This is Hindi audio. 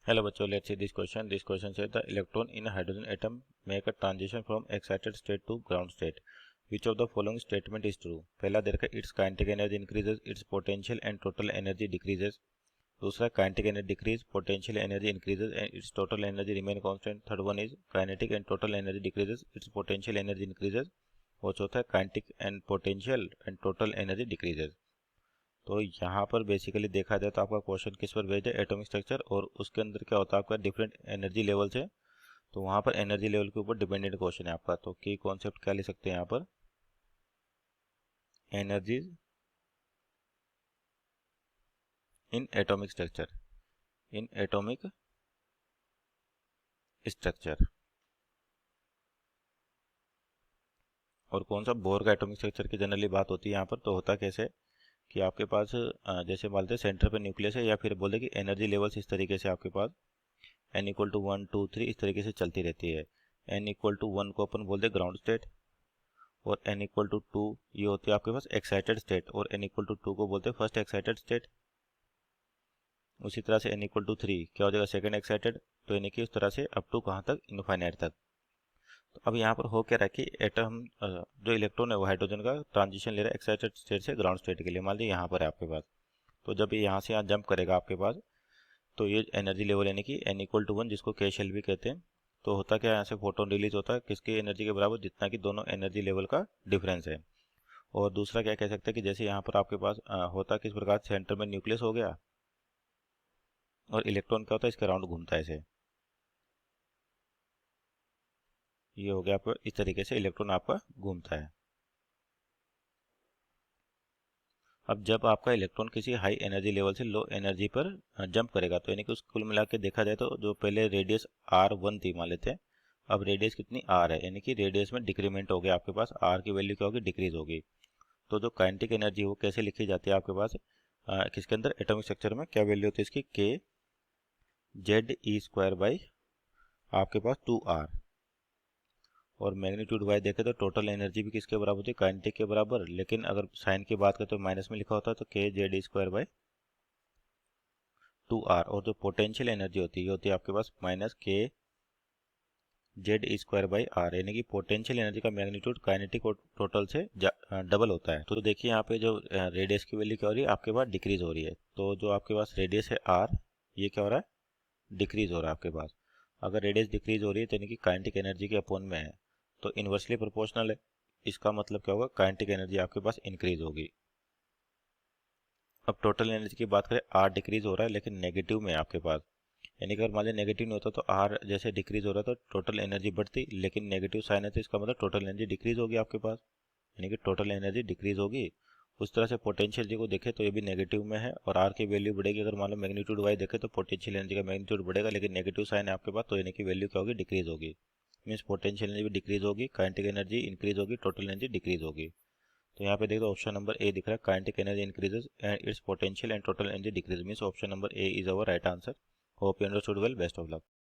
Hello बच्चों, let's see this question. This question says the electron in a hydrogen atom make a transition from excited state to ground state. Which of the following statement is true? पहला दे रखा है its kinetic energy increases, its potential and total energy decreases. दूसरा kinetic energy decrease, potential energy increases and its total energy remain constant. Third one is kinetic and total energy decreases, its potential energy increases. और चौथा है kinetic and potential and total energy decreases. तो यहाँ पर बेसिकली देखा जाए तो आपका क्वेश्चन किस पर बेस्ड है, एटॉमिक स्ट्रक्चर, और उसके अंदर क्या होता है आपका डिफरेंट एनर्जी लेवल से, तो वहाँ पर एनर्जी लेवल के ऊपर डिपेंडेंट क्वेश्चन है आपका। तो की कॉन्सेप्ट क्या ले सकते हैं यहाँ पर, energies in atomic structure, in atomic structure. और कौन सा बोर का एटॉमिक स्ट्रक्चर की जनरली बात होती है यहाँ पर, तो होता कैसे कि आपके पास जैसे बोलते हैं सेंटर पे न्यूक्लियस है, या फिर बोलते कि एनर्जी लेवल्स इस तरीके से आपके पास n इक्वल टू 1 2 3 इस तरीके से चलती रहती है। n इक्वल टू 1 को अपन बोलते हैं ग्राउंड स्टेट, और n इक्वल टू 2 ये होती है आपके पास एक्साइटेड स्टेट, और n इक्वल टू 2 को बोलते हैं फर्स्ट एक्साइटेड स्टेट। उसी तरह से n इक्वल टू 3 क्या हो जाएगा, सेकंड एक्साइटेड। तो यानी कि उस तरह से अप टू कहाँ तक, इनफाइनाइट तक। तो अब यहाँ पर हो क्या रहा है कि एटम जो इलेक्ट्रॉन है वो हाइड्रोजन का ट्रांजिशन ले रहा है एक्साइटेड स्टेट से ग्राउंड स्टेट के लिए। मान लीजिए यहाँ पर है आपके पास, तो जब ये यहाँ से यहाँ जंप करेगा आपके पास, तो ये एनर्जी लेवल यानी कि n इक्वल टू 1 जिसको के शेल भी कहते हैं, तो होता क्या है यहाँ से फोटोन रिलीज होता है किसकी एनर्जी के बराबर, जितना कि दोनों एनर्जी लेवल का डिफरेंस है। और दूसरा क्या कह सकते हैं कि जैसे यहाँ पर आपके पास होता किस प्रकार, सेंटर में न्यूक्लियस हो गया, और इलेक्ट्रॉन क्या होता है इसके अराउंड घूमता है ऐसे, ये हो गया आपका, इस तरीके से इलेक्ट्रॉन आपका घूमता है। अब जब आपका इलेक्ट्रॉन किसी हाई एनर्जी लेवल से लो एनर्जी पर जंप करेगा, तो यानी कि उस कुल मिला के देखा जाए तो जो पहले रेडियस r1 थी मान लेते हैं, अब रेडियस कितनी r है, यानी कि रेडियस में डिक्रीमेंट हो गया आपके पास, r की वैल्यू क्या होगी, डिक्रीज होगी। तो जो काइनेटिक एनर्जी वो कैसे लिखी जाती है आपके पास, किसके अंदर, एटॉमिक स्ट्रक्चर में क्या वैल्यू होती है इसकी, के जेड ई स्क्वायर बाई आपके पास 2r। और मैग्नीट्यूड वाई देखें तो टोटल एनर्जी भी किसके बराबर होती है, काइनेटिक के बराबर, लेकिन अगर साइन की बात करें तो माइनस में लिखा होता है, तो के Z E square by 2r। और जो पोटेंशियल एनर्जी होती है ये होती है आपके पास माइनस के जेड स्क्वायर बाई आर, यानी कि पोटेंशियल एनर्जी का मैग्नीट्यूड काइनेटिक और टोटल से डबल होता है। तो देखिए यहाँ पे जो रेडियस की वैल्यू क्या हो रही है आपके पास, डिक्रीज हो रही है। तो जो आपके पास रेडियस है आर, ये क्या हो रहा है, डिक्रीज हो रहा है आपके पास। अगर रेडियस डिक्रीज हो रही है तो यानी कि काइनेटिक एनर्जी के अपोन में है, तो इन्वर्सली प्रोपोर्शनल है। इसका मतलब क्या होगा, काइनेटिक एनर्जी आपके पास इंक्रीज होगी। अब टोटल एनर्जी की बात करें, आर डिक्रीज हो रहा है लेकिन नेगेटिव में है आपके पास, यानी कि अगर मान लीजिए नेगेटिव नहीं होता तो आर जैसे डिक्रीज हो रहा है तो टोटल एनर्जी बढ़ती, लेकिन नेगेटिव साइन है तो इसका मतलब टोटल एनर्जी डिक्रीज होगी आपके पास, यानी कि टोटल एनर्जी डिक्रीज होगी। उस तरह से पोटेंशियल जी को देखें तो ये भी नेगेटिव में है और आर की वैल्यू बढ़ेगी। अगर मान लो मैग्नीट्यूड वाई देखें तो पोटेंशियल एनर्जी का मैग्नीट्यूड बढ़ेगा, लेकिन नेगेटिव साइन है आपके पास, तो यानी कि वैल्यू क्या होगी, डिक्रीज होगी। मीन्स पोटेंशियल एनर्जी भी डिक्रीज होगी, काइनेटिक एनर्जी इंक्रीज होगी, टोटल एनर्जी डिक्रीज होगी। तो यहाँ पे देखो ऑप्शन नंबर ए दिख रहा है, kinetic energy increases and it's potential and total energy decrease, means option number A is our right answer. Hope you understood well, best of luck.